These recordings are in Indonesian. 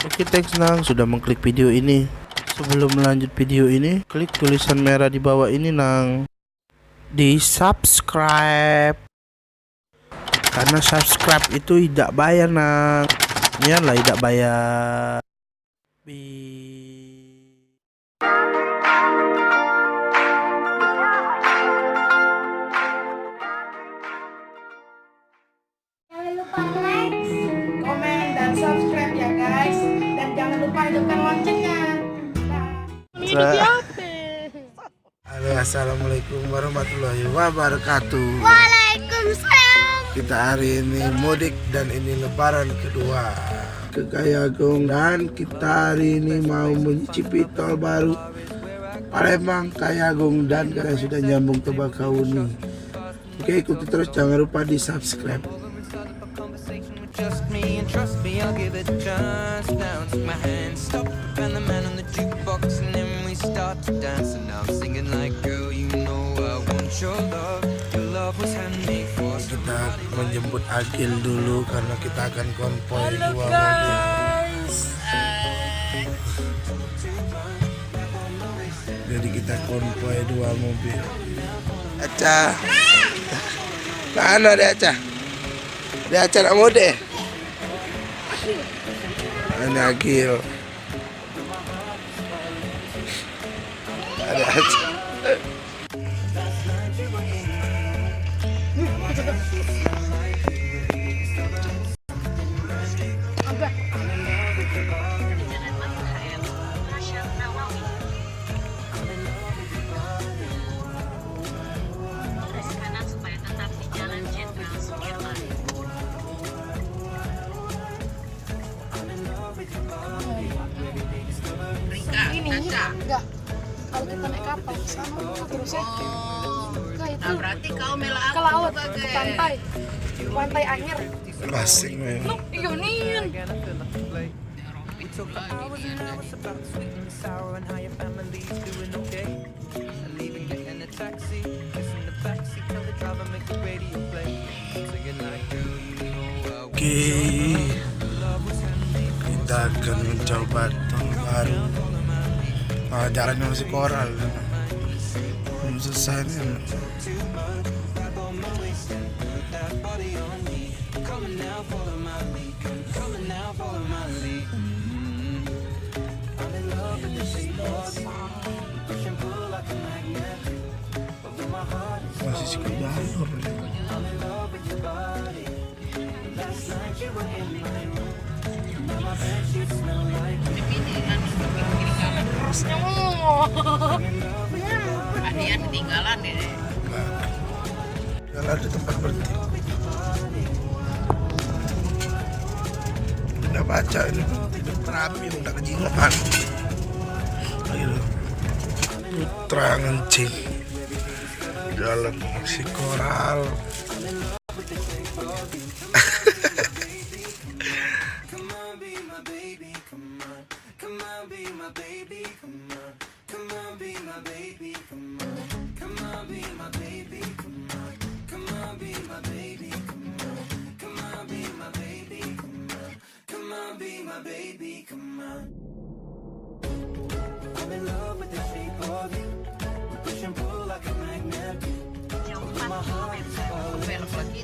Oke, thanks Nang sudah mengklik video ini. Sebelum melanjut video ini, klik tulisan merah di bawah ini Nang. Di subscribe. Karena subscribe itu tidak bayar Nang. Iyalah tidak bayar. Jangan lupa like, komen, dan subscribe ya guys. Dan jangan lupa hidupkan loncengnya. Halo, assalamualaikum warahmatullahi wabarakatuh. Waalaikumsalam. Kita hari ini mudik dan ini lebaran kedua ke Kayagong, dan kita hari ini mau mencicipi tol baru Palembang Kayagong, dan kalian sudah nyambung ke Bakauni. Oke, ikuti terus, jangan lupa di subscribe. Just me and trust me, I'll give it a chance. Now take my hand, stop, and the man on the jukebox, and then we start to dance. And now I'm singing like, girl, you know I want your love. Your love was handmade for us. Kita menjemput Agil dulu karena kita akan konvoy dua mobil. Jadi kita konvoy dua mobil. Aca, mana ada Aca? Ada Aca nak mode? Ada Agil. Ada Aca. Enggak. Kalau kita naik kapal sama terus ya. Enggak itu. Nah, berarti kau melak Ke laut, ke pantai. Pantai Anyer. Asik men. Iya nih. We talk for hours and hours about the sweet and the sour and how your family's doing okay. And leaving, getting a taxi, kissing the backseat, tell the driver make the radio play. Singing like, girl, you know I want Oke, kita akan mencoba tol baru. Jalannya masih koral, belum selesai nih. Masih suka jalur. Terusnya ada yang ketinggalan deh. Kalau ada tempat berhenti. Udah baca ini, tidak terapi, udah kejingan. Ayo, putra ngencing. Jalan masih koral. Belok lagi.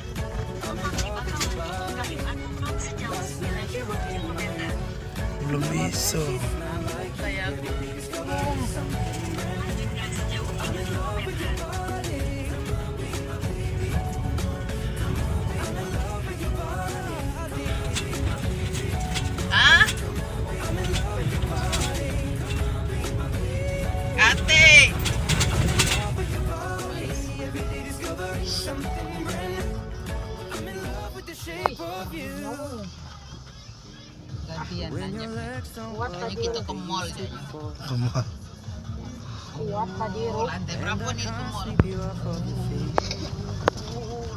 Belum bisa. Kayak ah, Kate. Gantian nanya. Pokoknya kita ke mall aja. Kemana? kuat tadi. Lantai berapa nih ke mall?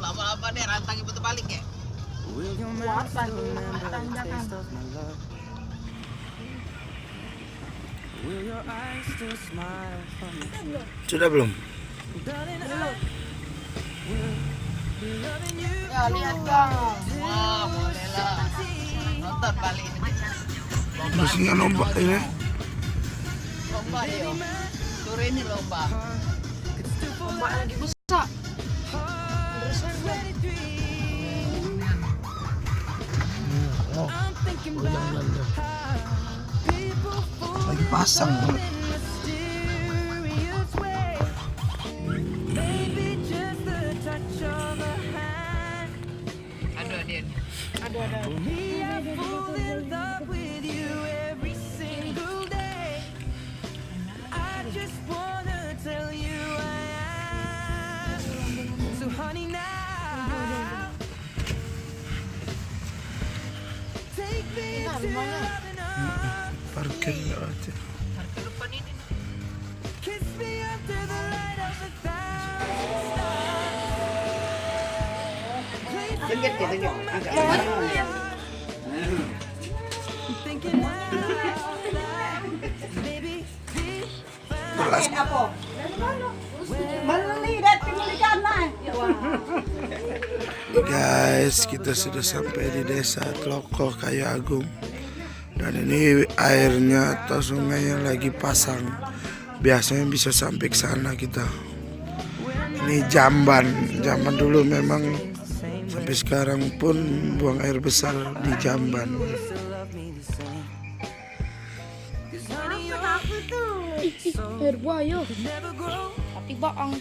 Lama-lama deh rantangnya putar balik ya. Kuat tadi. Tanjakan. Sudah belum? Ya lihat dong. Wah, boleh lah. Nonton balik ini. Terus nggak lomba ini. Lomba dia. Sore ini lomba. Lomba lagi besar. Oh, lagi pasang. Aduh dia. Ada. Parkir nggak ada. Parkir depan ini. Kelas. Guys, kita sudah sampai di desa Tloko Kayu Agung. Dan ini airnya atau sungainya lagi pasang. Biasanya bisa sampai ke sana kita. Ini jamban. Zaman dulu memang sampai sekarang pun buang air besar di jamban. Air buaya. Tapi bohong.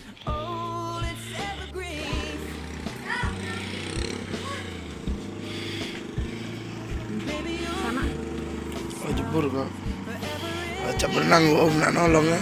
Oh, jebur kok. Baca berenang om nak nolong ya.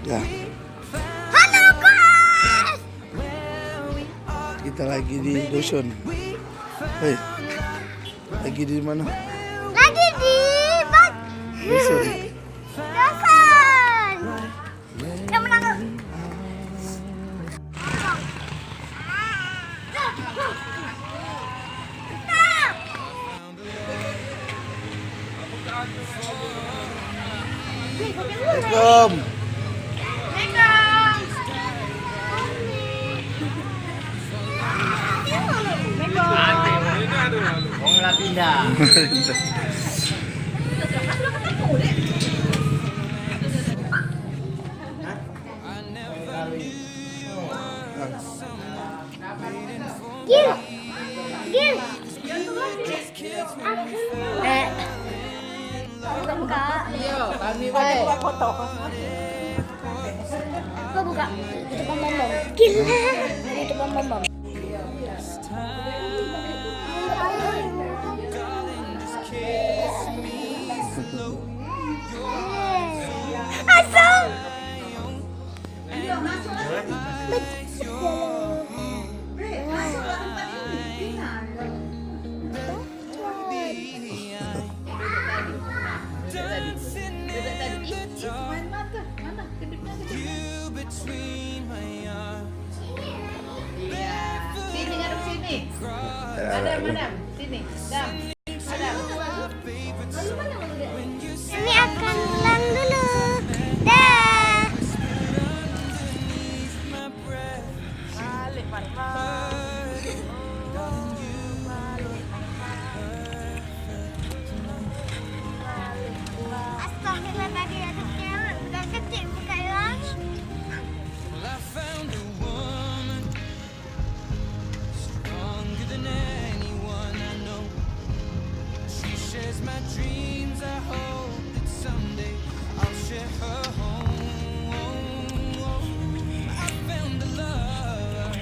Ya. Halo guys. Kita lagi di dusun. Hei, lagi di mana? Lagi di Dusun. Dasan. Yang menang. Assalamualaikum. Gil. Gil. Buka. Iya, kami baik. Kau buka. Itu bom. Gila. Itu bom. Asam. Adam, sini. Dam. Adam. Kami akan pulang dulu. Dah. Balik, Astagfirullah, tadi ada cewek bukan kecil bukan ya. Well, I found a woman stronger than anyone I know. She shares my dreams. I hope that someday I'll share her home. I found a love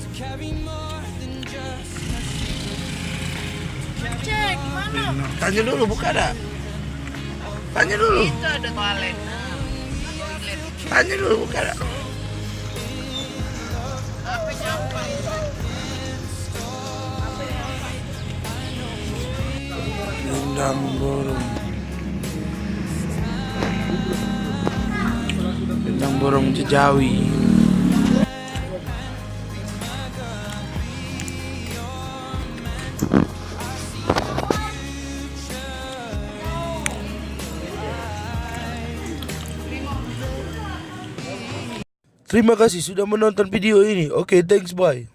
to carry more than just my secrets. Cek, mana? Tanya dulu, buka dah. Tanya dulu. Itu ada toilet. Tanya dulu, buka dah. Apa siapa? Lindang Borong. Lindang Borong Jejawi. Terima kasih sudah menonton video ini. Oke, thanks, bye.